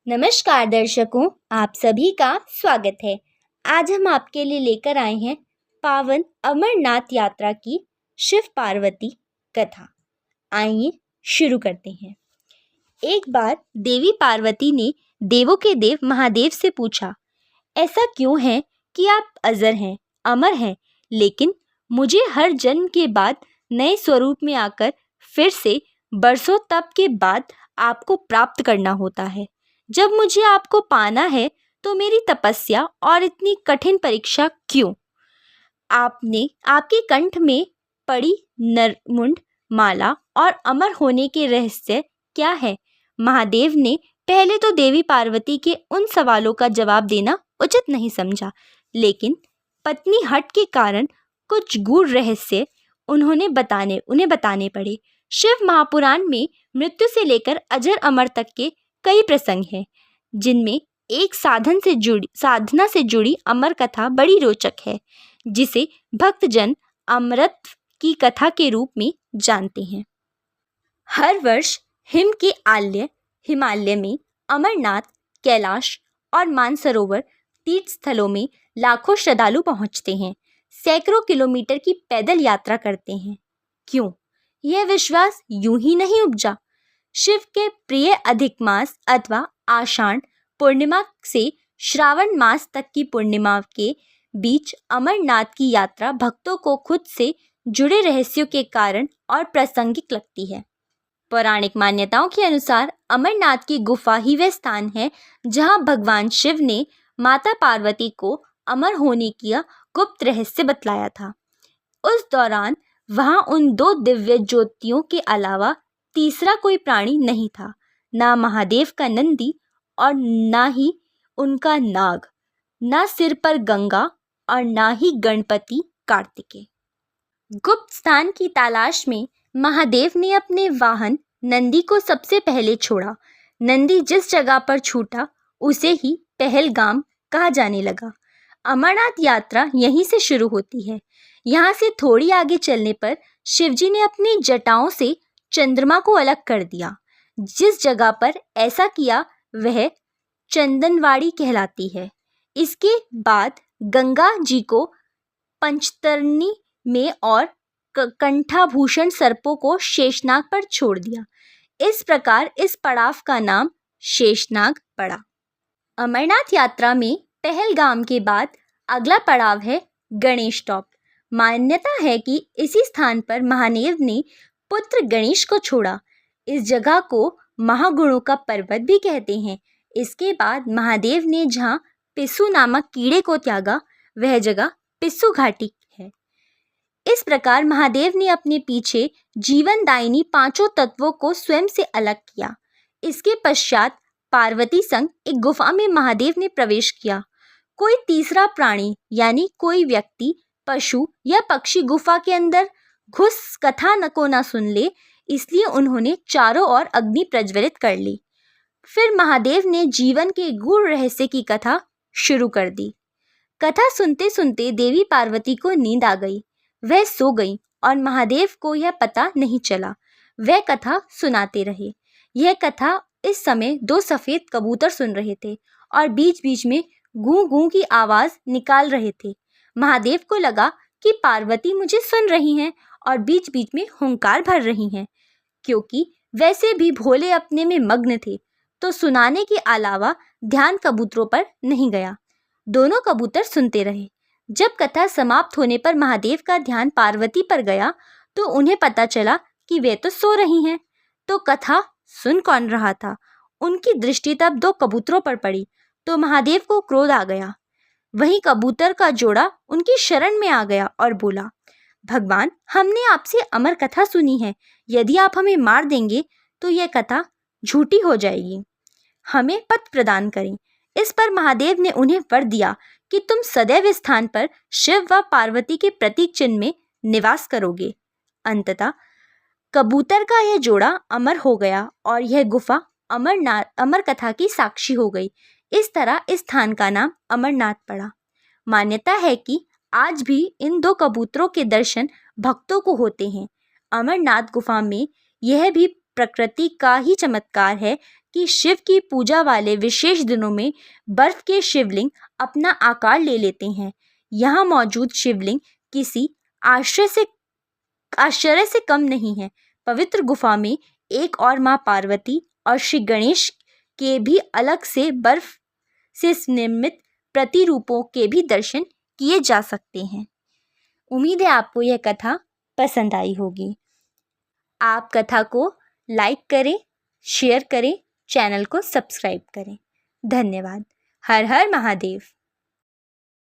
नमस्कार दर्शकों, आप सभी का स्वागत है। आज हम आपके लिए लेकर आए हैं पावन अमरनाथ यात्रा की शिव पार्वती कथा। आइए शुरू करते हैं। एक बार देवी पार्वती ने देवों के देव महादेव से पूछा, ऐसा क्यों है कि आप अजर हैं, अमर हैं, लेकिन मुझे हर जन्म के बाद नए स्वरूप में आकर फिर से बरसों तप के बाद आपको प्राप्त करना होता है। जब मुझे आपको पाना है तो मेरी तपस्या और इतनी कठिन परीक्षा क्यों? आपके कंठ में पड़ी नरमुंड माला और अमर होने के रहस्य क्या है? महादेव ने पहले तो देवी पार्वती के उन सवालों का जवाब देना उचित नहीं समझा, लेकिन पत्नी हट के कारण कुछ गूढ़ रहस्य उन्हें बताने पड़े। शिव महापुराण में मृत्यु से लेकर अजर अमर तक के कई प्रसंग हैं, जिनमें एक साधना से जुड़ी अमर कथा बड़ी रोचक है, जिसे भक्तजन अमृत की कथा के रूप में जानते हैं। हर वर्ष हिमालय में अमरनाथ, कैलाश और मानसरोवर तीर्थ स्थलों में लाखों श्रद्धालु पहुंचते हैं, सैकड़ों किलोमीटर की पैदल यात्रा करते हैं। क्यों? यह विश्वास यूं ही नहीं उपजा। शिव के प्रिय अधिक मास अथवा आषाढ़ पूर्णिमा से श्रावण मास तक की पूर्णिमा के बीच अमरनाथ की यात्रा भक्तों को खुद से जुड़े रहस्यों के कारण और प्रासंगिक लगती है। पौराणिक मान्यताओं के अनुसार अमरनाथ की गुफा ही वह स्थान है जहां भगवान शिव ने माता पार्वती को अमर होने का गुप्त रहस्य बतलाया था। उस दौरान वहां उन दो दिव्य ज्योतियों के अलावा तीसरा कोई प्राणी नहीं था, ना महादेव का नंदी और ना ही उनका नाग, ना सिर पर गंगा और ना ही गणपति कार्तिकेय। गुप्त स्थान की तलाश में महादेव ने अपने वाहन नंदी को सबसे पहले छोड़ा। नंदी जिस जगह पर छूटा उसे ही पहलगाम कहा जाने लगा। अमरनाथ यात्रा यहीं से शुरू होती है। यहाँ से थोड़ी आगे चलने पर शिवजी ने अपनी जटाओं से चंद्रमा को अलग कर दिया। जिस जगह पर ऐसा किया वह चंदनवाड़ी कहलाती है। इसके बाद गंगा जी को पंचतरणी में और कंठाभूषण सर्पों को शेषनाग पर छोड़ दिया। इस प्रकार इस पड़ाव का नाम शेषनाग पड़ा। अमरनाथ यात्रा में पहलगाम के बाद अगला पड़ाव है गणेश टॉप। मान्यता है कि इसी स्थान पर महादेव ने पुत्र गणेश को छोड़ा। इस जगह को महागुणों का पर्वत भी कहते हैं। इसके बाद महादेव ने जहाँ पिस्सू नामक कीड़े को त्यागा वह जगह पिस्सू घाटी है। इस प्रकार महादेव ने अपने पीछे जीवनदायिनी पांचों तत्वों को स्वयं से अलग किया। इसके पश्चात पार्वती संग एक गुफा में महादेव ने प्रवेश किया। कोई तीसरा प्राणी यानी कोई व्यक्ति, पशु या पक्षी गुफा के अंदर घुस कथा न को ना सुन ले, इसलिए उन्होंने चारों ओर अग्नि प्रज्वलित कर ली। फिर महादेव ने जीवन के गूढ़ रहस्य की कथा शुरू कर दी। कथा सुनते सुनते देवी पार्वती को नींद आ गई। वह सो गई और महादेव को यह पता नहीं चला। वह कथा सुनाते रहे। यह कथा इस समय दो सफेद कबूतर सुन रहे थे और बीच बीच में गूं गूं की आवाज निकाल रहे थे। महादेव को लगा कि पार्वती मुझे सुन रही हैं और बीच बीच में हुंकार भर रही हैं। क्योंकि वैसे भी भोले अपने में मग्न थे, तो सुनाने के अलावा ध्यान कबूतरों पर नहीं गया। दोनों कबूतर सुनते रहे। जब कथा समाप्त होने पर महादेव का ध्यान पार्वती पर गया तो उन्हें पता चला कि वे तो सो रही हैं। तो कथा सुन कौन रहा था? उनकी दृष्टि तब दो कबूतरों पर पड़ी तो महादेव को क्रोध आ गया। वहीं कबूतर का जोड़ा उनकी शरण में आ गया और बोला, भगवान, हमने आपसे अमर कथा सुनी है। यदि आप हमें मार देंगे तो यह कथा झूठी हो जाएगी। हमें पथ प्रदान करें। इस पर महादेव ने उन्हें वर दिया कि तुम सदैव इस स्थान पर शिव व पार्वती के प्रतीक चिन्ह में निवास करोगे। अंततः कबूतर का यह जोड़ा अमर हो गया और यह गुफा अमर कथा की साक्षी हो गई। इस तरह इस स्थान का नाम अमरनाथ पड़ा। मान्यता है कि आज भी इन दो कबूतरों के दर्शन भक्तों को होते हैं। अमरनाथ गुफा में यह भी प्रकृति का ही चमत्कार है कि शिव की पूजा वाले विशेष दिनों में बर्फ के शिवलिंग अपना आकार ले लेते हैं। यहाँ मौजूद शिवलिंग किसी आश्चर्य से कम नहीं है। पवित्र गुफा में एक और माँ पार्वती और श्री गणेश के भी अलग से बर्फ से निर्मित प्रतिरूपों के भी दर्शन किए जा सकते हैं। उम्मीद है आपको यह कथा पसंद आई होगी। आप कथा को लाइक करें, शेयर करें, चैनल को सब्सक्राइब करें। धन्यवाद। हर हर महादेव।